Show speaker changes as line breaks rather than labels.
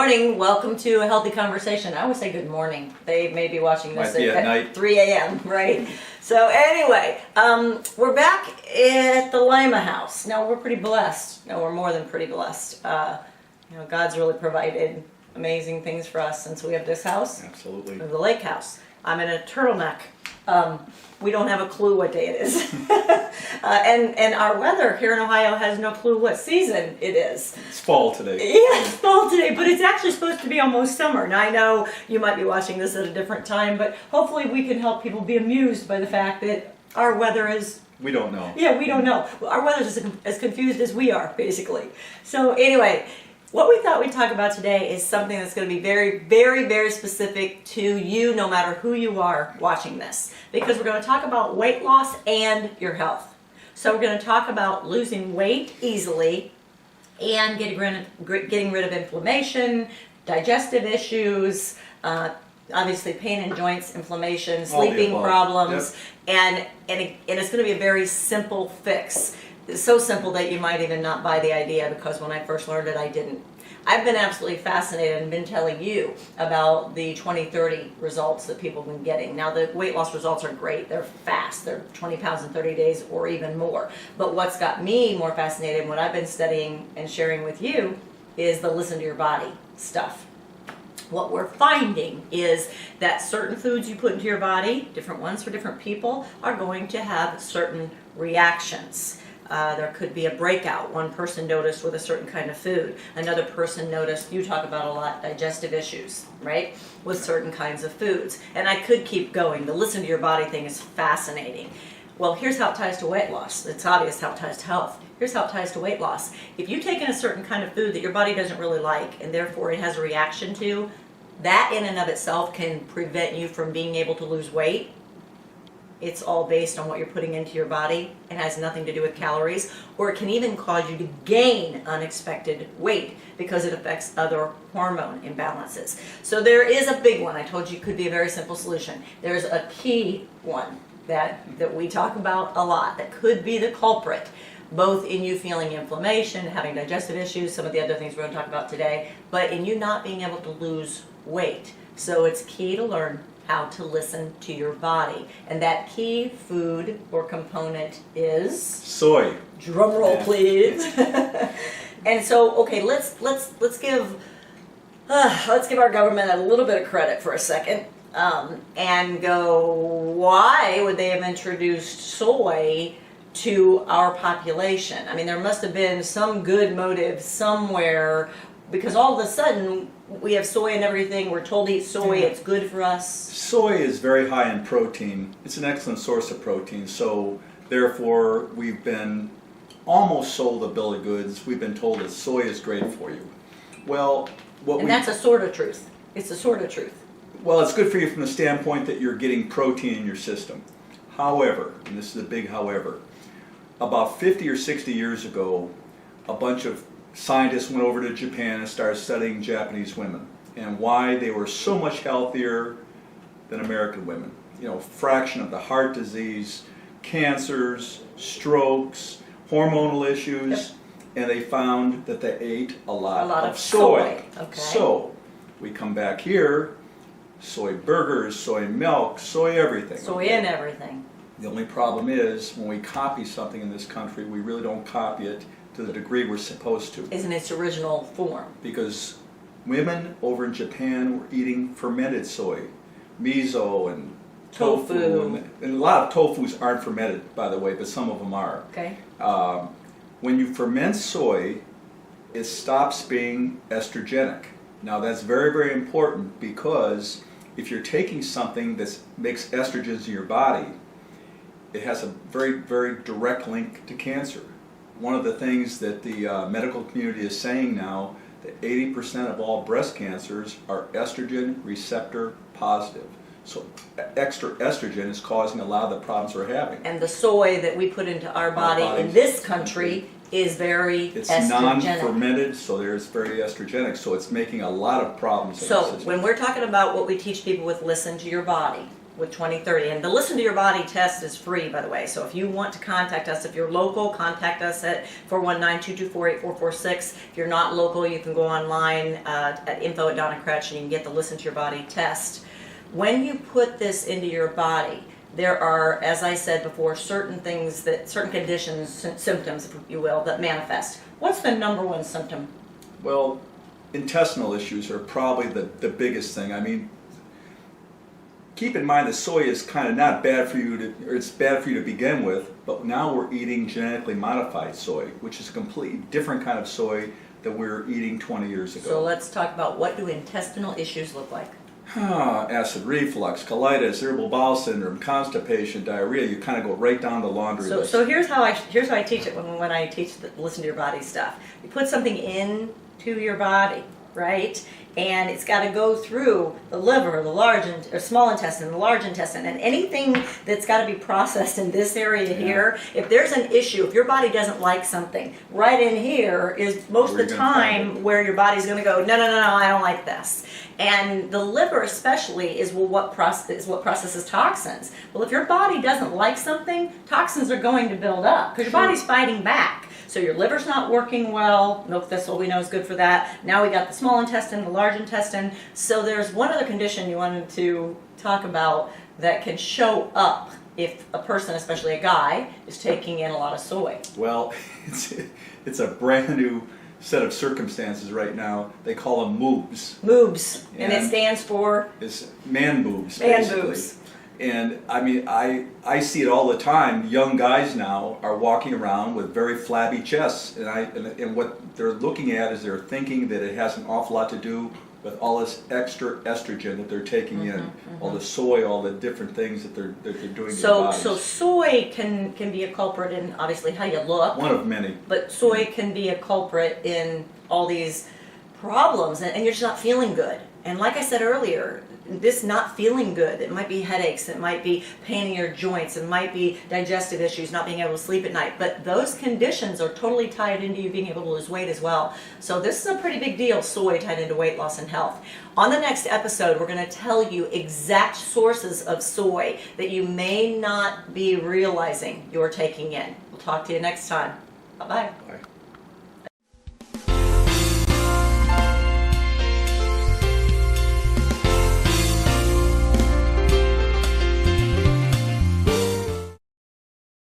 morning. Welcome to A Healthy Conversation. I always say good morning. They may be watching this
at night.
3 a.m., right? So anyway, we're back at the Lima house. Now, we're pretty blessed. No, we're more than pretty blessed. God's really provided amazing things for us since we have this house.
Absolutely.
We have the lake house. I'm in a turtleneck. We don't have a clue what day it is. And our weather here in Ohio has no clue what season it is.
It's fall today.
Yeah, it's fall today, but it's actually supposed to be almost summer. Now, I know you might be watching this at a different time, but hopefully we can help people be amused by the fact that our weather is...
We don't know.
Yeah, we don't know. Our weather's as confused as we are, basically. So anyway, what we thought we'd talk about today is something that's going to be very, very, very specific to you, no matter who you are watching this. Because we're going to talk about weight loss and your health. So we're going to talk about losing weight easily and getting rid of inflammation, digestive issues, obviously pain in joints, inflammation, sleeping problems, and it's going to be a very simple fix. It's so simple that you might even not buy the idea, because when I first learned it, I didn't. I've been absolutely fascinated and been telling you about the 20-30 results that people have been getting. Now, the weight loss results are great. They're fast. They're 20 pounds in 30 days or even more. But what's got me more fascinated, and what I've been studying and sharing with you, is the listen to your body stuff. What we're finding is that certain foods you put into your body, different ones for different people, are going to have certain reactions. There could be a breakout. One person noticed with a certain kind of food. Another person noticed, you talk about a lot, digestive issues, right? With certain kinds of foods. And I could keep going. The listen to your body thing is fascinating. Well, here's how it ties to weight loss. It's obvious how it ties to health. Here's how it ties to weight loss. If you've taken a certain kind of food that your body doesn't really like, and therefore it has a reaction to, that in and of itself can prevent you from being able to lose weight. It's all based on what you're putting into your body. It has nothing to do with calories, or it can even cause you to gain unexpected weight because it affects other hormone imbalances. So there is a big one. I told you it could be a very simple solution. There's a key one that we talk about a lot that could be the culprit, both in you feeling inflammation, having digestive issues, some of the other things we're going to talk about today, but in you not being able to lose weight. So it's key to learn how to listen to your body. And that key food or component is?
Soy.
Drum roll, please. And so, okay, let's give our government a little bit of credit for a second, and go, why would they have introduced soy to our population? I mean, there must have been some good motive somewhere, because all of a sudden we have soy and everything. We're told to eat soy. It's good for us.
Soy is very high in protein. It's an excellent source of protein. So therefore, we've been almost sold a bill of goods. We've been told that soy is great for you. Well,
that's a sort of truth. It's a sort of truth.
Well, it's good for you from the standpoint that you're getting protein in your system. However, and this is a big however, about 50 or 60 years ago, a bunch of scientists went over to Japan and started studying Japanese women and why they were so much healthier than American women. You know, fraction of the heart disease, cancers, strokes, hormonal issues, and they found that they ate a lot of soy.
Okay.
So we come back here, soy burgers, soy milk, soy everything.
Soy in everything.
The only problem is when we copy something in this country, we really don't copy it to the degree we're supposed to.
Is in its original form.
Because women over in Japan were eating fermented soy, miso and tofu. And a lot of tofus aren't fermented, by the way, but some of them are.
Okay.
When you ferment soy, it stops being estrogenic. Now that's very, very important, because if you're taking something that makes estrogens in your body, it has a very, very direct link to cancer. One of the things that the medical community is saying now, that 80% of all breast cancers are estrogen receptor positive. So extra estrogen is causing a lot of the problems we're having.
And the soy that we put into our body in this country is very
it's
estrogenic.
non-fermented, so it's very estrogenic, so it's making a lot of problems in the
So
system.
when we're talking about what we teach people with listen to your body, with 2030. And the Listen to Your Body test is free, by the way. So if you want to contact us, if you're local, contact us at 419-224-8446. If you're not local, you can go online at info@Donna.Krech and you can get the Listen to Your Body test. When you put this into your body, there are, as I said before, certain conditions, symptoms, if you will, that manifest. What's the number one symptom?
Well, intestinal issues are probably the biggest thing. I mean, keep in mind that soy is kind of not bad for you or it's bad for you to begin with, but now we're eating genetically modified soy, which is a completely different kind of soy that we were eating 20 years ago.
So let's talk about, what do intestinal issues look like?
Acid reflux, colitis, irritable bowel syndrome, constipation, diarrhea. You kind of go right down the laundry list.
So here's how I teach it when I teach the Listen to Your Body stuff. You put something into your body, right? And it's got to go through the liver, the small intestine, the large intestine, and anything that's got to be processed in this area here. If there's an issue, if your body doesn't like something, right in here is most of the time where your body's going to go, no, I don't like this. And the liver especially is what processes toxins. Well, if your body doesn't like something, toxins are going to build up because your body's fighting back. So your liver's not working well. Milk thistle, we know, is good for that. Now we got the small intestine, the large intestine. So there's one other condition you wanted to talk about that can show up if a person, especially a guy, is taking in a lot of soy.
Well, it's a brand new set of circumstances right now. They call them moobs.
Moobs, and it stands for?
It's man boobs,
man
basically.
boobs.
And I mean, I see it all the time. Young guys now are walking around with very flabby chests, and what they're looking at is they're thinking that it has an awful lot to do with all this extra estrogen that they're taking in, all the soy, all the different things that they're doing to their bodies.
So soy can be a culprit in obviously how you look.
One of many.
But soy can be a culprit in all these problems, and you're just not feeling good. And like I said earlier, this not feeling good, it might be headaches, it might be pain in your joints, it might be digestive issues, not being able to sleep at night, but those conditions are totally tied into you being able to lose weight as well. So this is a pretty big deal, soy tied into weight loss and health. On the next episode, we're going to tell you exact sources of soy that you may not be realizing you're taking in. We'll talk to you next time. Bye-bye.
Bye.